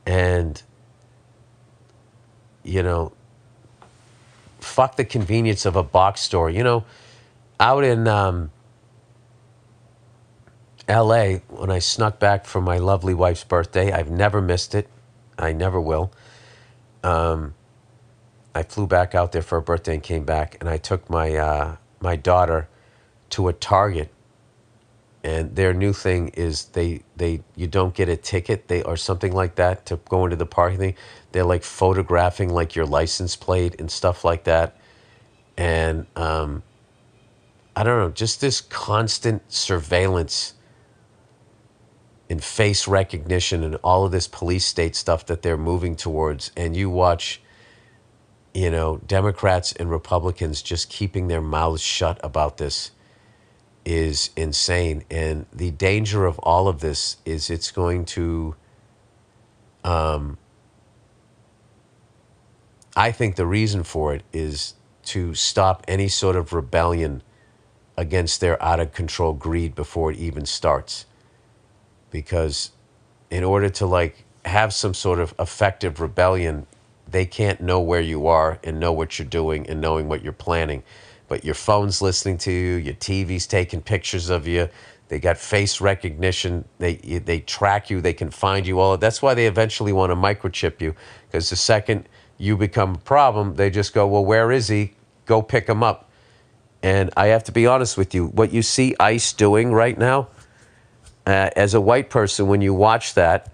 And, fuck the convenience of a box store. Out in L.A., when I snuck back for my lovely wife's birthday, I've never missed it. I never will. I flew back out there for her birthday and came back, and I took my my daughter to a Target, and their new thing is you don't get a ticket, or something like that, to go into the parking thing. They're like photographing like your license plate and stuff like that. And I don't know, just this constant surveillance and face recognition and all of this police state stuff that they're moving towards. And you watch, Democrats and Republicans just keeping their mouths shut about this is insane. And the danger of all of this is it's going to, I think the reason for it is to stop any sort of rebellion against their out-of-control greed before it even starts. Because in order to, have some sort of effective rebellion, they can't know where you are and know what you're doing and knowing what you're planning. But your phone's listening to you, your TV's taking pictures of you, they got face recognition, they track you, they can find you all. That's why they eventually want to microchip you, because the second you become a problem, they just go, well, where is he? Go pick him up. And I have to be honest with you, what you see ICE doing right now, as a white person, when you watch that,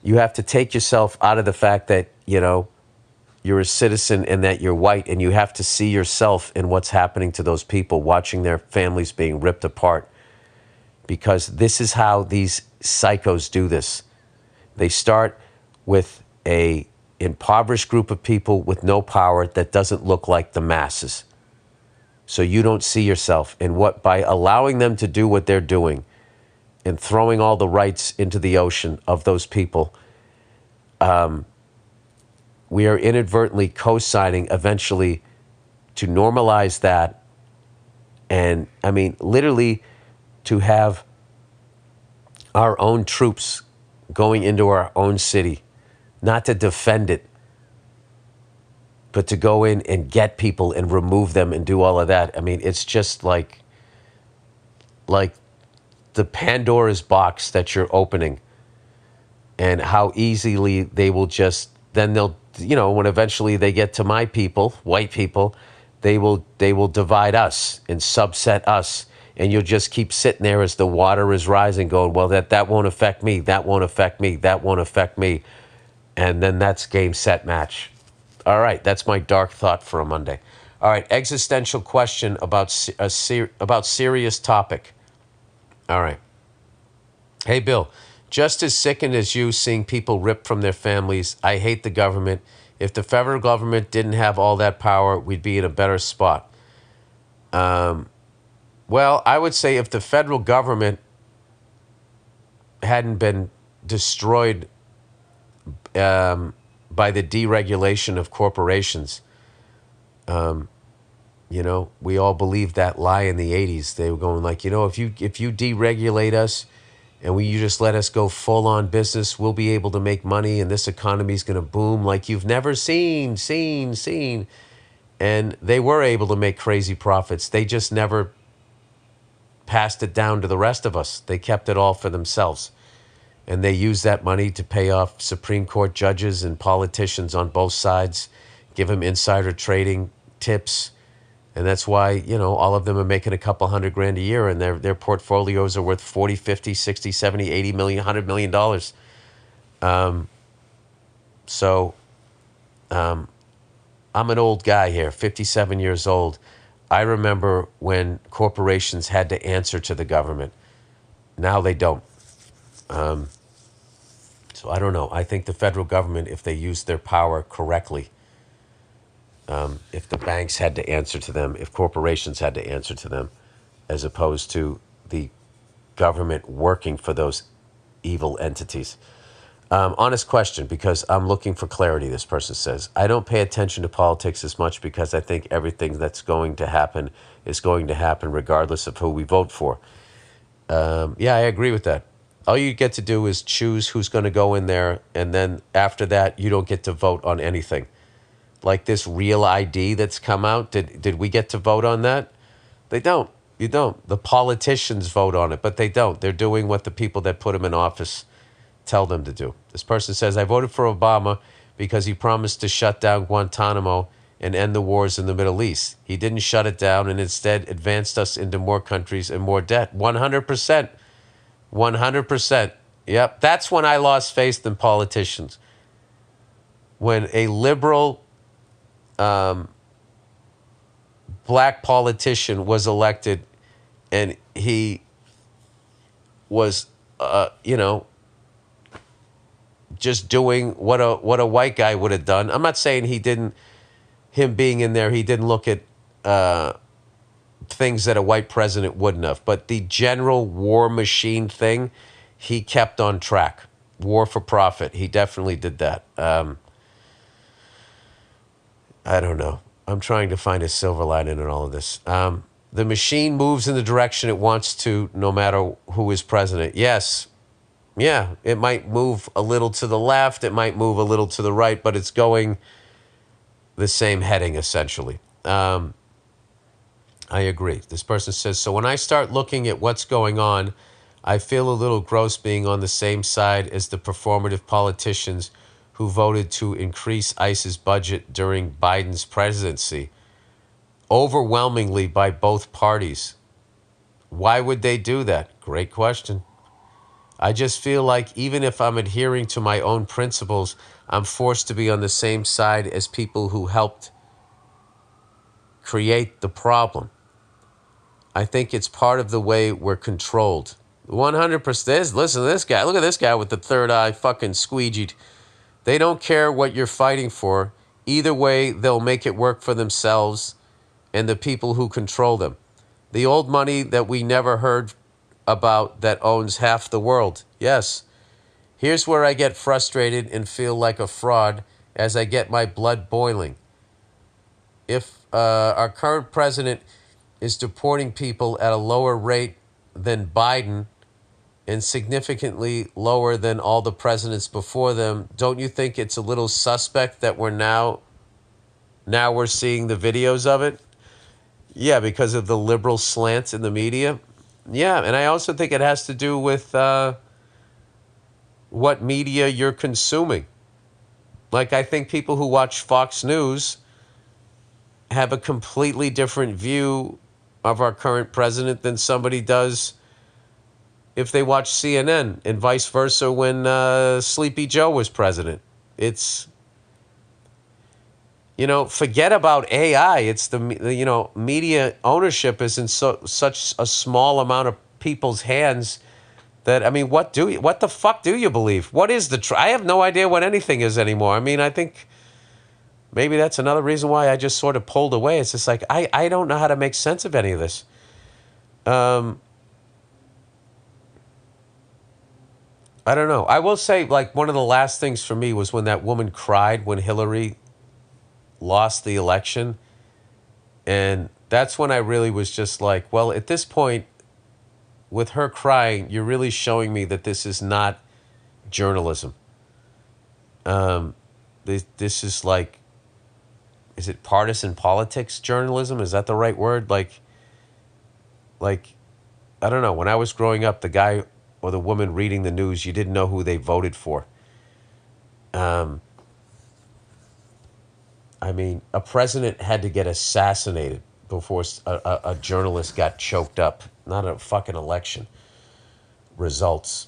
you have to take yourself out of the fact that, you're a citizen and that you're white, and you have to see yourself in what's happening to those people, watching their families being ripped apart. Because this is how these psychos do this. They start with a impoverished group of people with no power that doesn't look like the masses. So you don't see yourself. And by allowing them to do what they're doing and throwing all the rights into the ocean of those people, we are inadvertently co-signing eventually to normalize that. And literally to have our own troops going into our own city, not to defend it, but to go in and get people and remove them and do all of that. It's just like the Pandora's box that you're opening, and how easily they will just, then they'll, when eventually they get to my people, white people, they will divide us and subset us. And you'll just keep sitting there as the water is rising going, well, that won't affect me, that won't affect me, that won't affect me. And then that's game, set, match. All right, that's my dark thought for a Monday. All right, existential question about about serious topic. All right. Hey, Bill, just as sickened as you seeing people ripped from their families, I hate the government. If the federal government didn't have all that power, we'd be in a better spot. Well, I would say if the federal government hadn't been destroyed by the deregulation of corporations, we all believed that lie in the 80s. They were going like, if you deregulate us and you just let us go full on business, we'll be able to make money and this economy is going to boom like you've never seen. And they were able to make crazy profits. They just never passed it down to the rest of us. They kept it all for themselves. And they used that money to pay off Supreme Court judges and politicians on both sides, give them insider trading tips. And that's why, all of them are making a couple $100,000 a year and their portfolios are worth 40, 50, 60, 70, 80 million, $100 million. I'm an old guy here, 57 years old. I remember when corporations had to answer to the government. Now they don't. So I don't know. I think the federal government, if they used their power correctly, if the banks had to answer to them, if corporations had to answer to them, as opposed to the government working for those evil entities. Honest question, because I'm looking for clarity, this person says. I don't pay attention to politics as much because I think everything that's going to happen is going to happen regardless of who we vote for. Yeah, I agree with that. All you get to do is choose who's going to go in there, and then after that, you don't get to vote on anything. Like this Real ID that's come out, did we get to vote on that? They don't. You don't. The politicians vote on it, but they don't. They're doing what the people that put them in office tell them to do. This person says, I voted for Obama because he promised to shut down Guantanamo and end the wars in the Middle East. He didn't shut it down and instead advanced us into more countries and more debt. 100%. 100%. Yep. That's when I lost faith in politicians. When a liberal black politician was elected and he was, just doing what a white guy would have done. I'm not saying him being in there, he didn't look at things that a white president wouldn't have. But the general war machine thing, he kept on track. War for profit. He definitely did that. I don't know. I'm trying to find a silver lining in all of this. The machine moves in the direction it wants to, no matter who is president. Yes. Yeah, it might move a little to the left, it might move a little to the right, but it's going the same heading, essentially. I agree. This person says, so when I start looking at what's going on, I feel a little gross being on the same side as the performative politicians who voted to increase ICE's budget during Biden's presidency, overwhelmingly by both parties. Why would they do that? Great question. I just feel like even if I'm adhering to my own principles, I'm forced to be on the same side as people who helped create the problem. I think it's part of the way we're controlled. 100%. Listen to this guy. Look at this guy with the third eye fucking squeegeed. They don't care what you're fighting for. Either way, they'll make it work for themselves and the people who control them. The old money that we never heard about that owns half the world. Yes. Here's where I get frustrated and feel like a fraud as I get my blood boiling. If our current president is deporting people at a lower rate than Biden and significantly lower than all the presidents before them, don't you think it's a little suspect that now we're seeing the videos of it? Yeah, because of the liberal slants in the media. Yeah, and I also think it has to do with what media you're consuming. Like, I think people who watch Fox News have a completely different view of our current president than somebody does if they watch CNN, and vice versa when Sleepy Joe was president. It's, forget about AI. It's media ownership is in such a small amount of people's hands that, I mean, what the fuck do you believe? What is I have no idea what anything is anymore. I mean, I think maybe that's another reason why I just sort of pulled away. It's just like, I don't know how to make sense of any of this. I don't know. I will say, like, one of the last things for me was when that woman cried when Hillary lost the election. And that's when I really was just like, well, at this point, with her crying, you're really showing me that this is not journalism. This is like, is it partisan politics journalism? Is that the right word? Like, I don't know. When I was growing up, the guy or the woman reading the news, you didn't know who they voted for. I mean, a president had to get assassinated before a journalist got choked up. Not a fucking election results.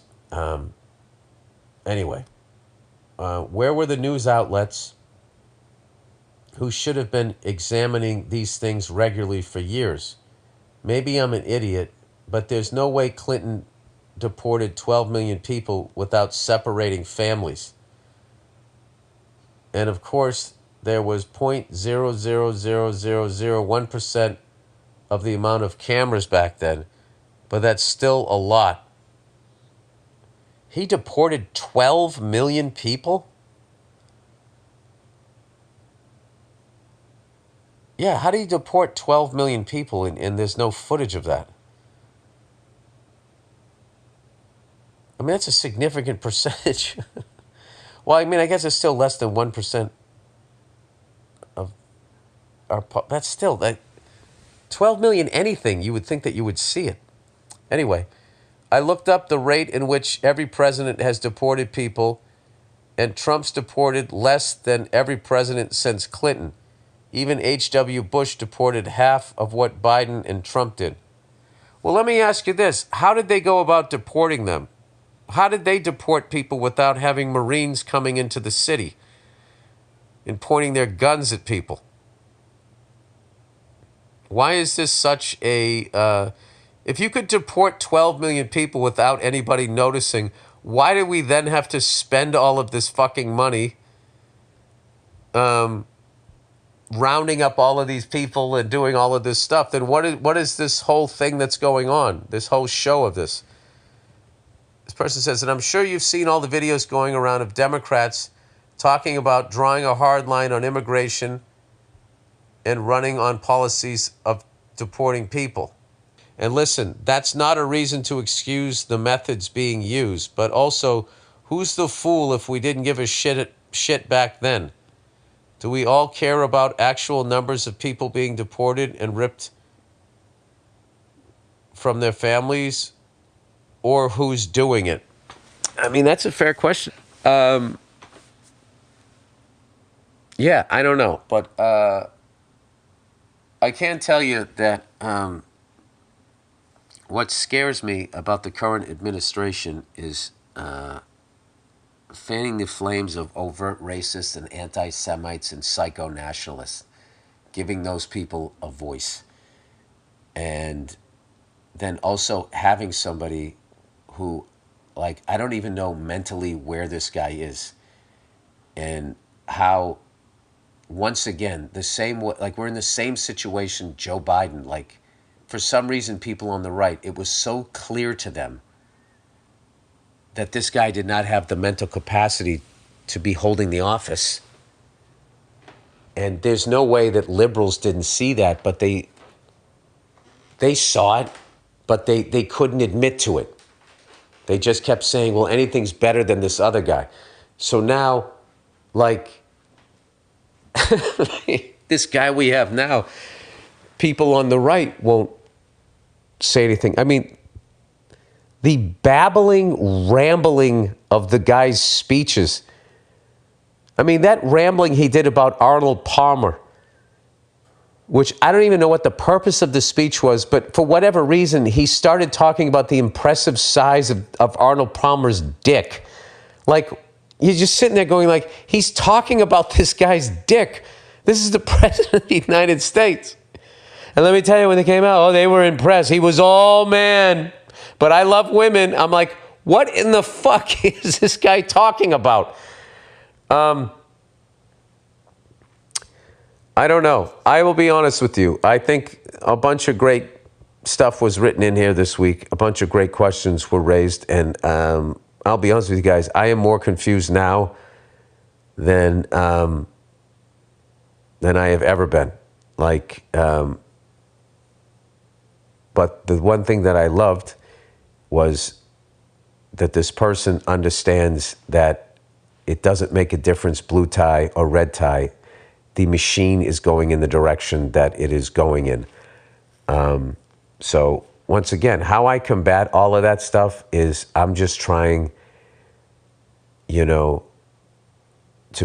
Anyway, where were the news outlets who should have been examining these things regularly for years? Maybe I'm an idiot, but there's no way Clinton deported 12 million people without separating families. And of course, there was 0.00001% of the amount of cameras back then, but that's still a lot. He deported 12 million people? Yeah, how do you deport 12 million people and there's no footage of that? I mean, that's a significant percentage. Well, I mean, I guess it's still less than 1% of our... That's still... 12 million anything, you would think that you would see it. Anyway, I looked up the rate in which every president has deported people, and Trump's deported less than every president since Clinton. Even H.W. Bush deported half of what Biden and Trump did. Well, let me ask you this. How did they go about deporting them? How did they deport people without having Marines coming into the city and pointing their guns at people? Why is this such a... if you could deport 12 million people without anybody noticing, why do we then have to spend all of this fucking money rounding up all of these people and doing all of this stuff? Then what is this whole thing that's going on? This whole show of this? This person says, and I'm sure you've seen all the videos going around of Democrats talking about drawing a hard line on immigration and running on policies of deporting people. And listen, that's not a reason to excuse the methods being used, but also, who's the fool if we didn't give a shit back then? Do we all care about actual numbers of people being deported and ripped from their families, or who's doing it? I mean, that's a fair question. Yeah, I don't know, but I can tell you that what scares me about the current administration is fanning the flames of overt racists and anti-Semites and psycho-nationalists, giving those people a voice. And then also having somebody who, like, I don't even know mentally where this guy is, and how, once again, the same, like, we're in the same situation Joe Biden, like, for some reason people on the right, it was so clear to them that this guy did not have the mental capacity to be holding the office. And there's no way that liberals didn't see that, but they saw it, but they couldn't admit to it. They just kept saying, well, anything's better than this other guy. So now, like, this guy we have now, people on the right won't say anything. I mean, the babbling, rambling of the guy's speeches. I mean, that rambling he did about Arnold Palmer, which I don't even know what the purpose of the speech was, but for whatever reason, he started talking about the impressive size of Arnold Palmer's dick. Like, you're just sitting there going like, he's talking about this guy's dick. This is the president of the United States. And let me tell you, when they came out, they were impressed. He was all man. But I love women. I'm like, what in the fuck is this guy talking about? I don't know. I will be honest with you. I think a bunch of great stuff was written in here this week. A bunch of great questions were raised. And I'll be honest with you guys. I am more confused now than I have ever been. But the one thing that I loved was that this person understands that it doesn't make a difference, blue tie or red tie. The machine is going in the direction that it is going in. So once again, how I combat all of that stuff is I'm just trying, to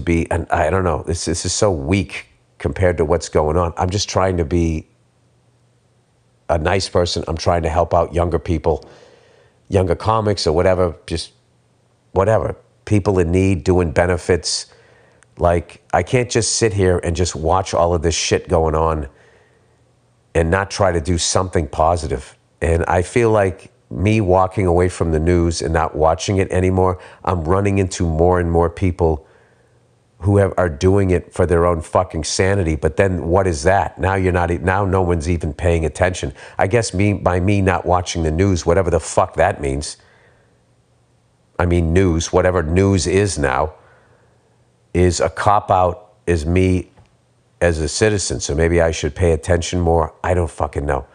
be, and I don't know, this is so weak compared to what's going on. I'm just trying to be a nice person. I'm trying to help out younger people, younger comics or whatever, just whatever. People in need, doing benefits. Like, I can't just sit here and just watch all of this shit going on and not try to do something positive. And I feel like me walking away from the news and not watching it anymore, I'm running into more and more people who are doing it for their own fucking sanity. But then what is that? Now now no one's even paying attention. I guess by me not watching the news, whatever the fuck that means. I mean, news, whatever news is now, is a cop-out, is me as a citizen. So maybe I should pay attention more. I don't fucking know.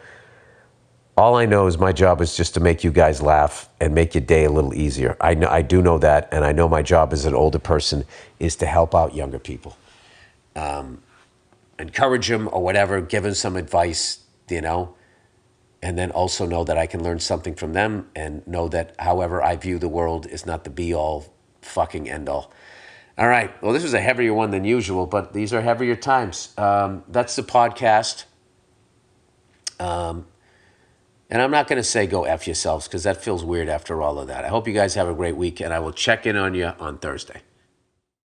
All I know is my job is just to make you guys laugh and make your day a little easier. I do know that, and I know my job as an older person is to help out younger people. Encourage them or whatever, give them some advice, and then also know that I can learn something from them and know that however I view the world is not the be-all fucking end-all. All right, well, this was a heavier one than usual, but these are heavier times. That's the podcast. And I'm not going to say go F yourselves because that feels weird after all of that. I hope you guys have a great week, and I will check in on you on Thursday.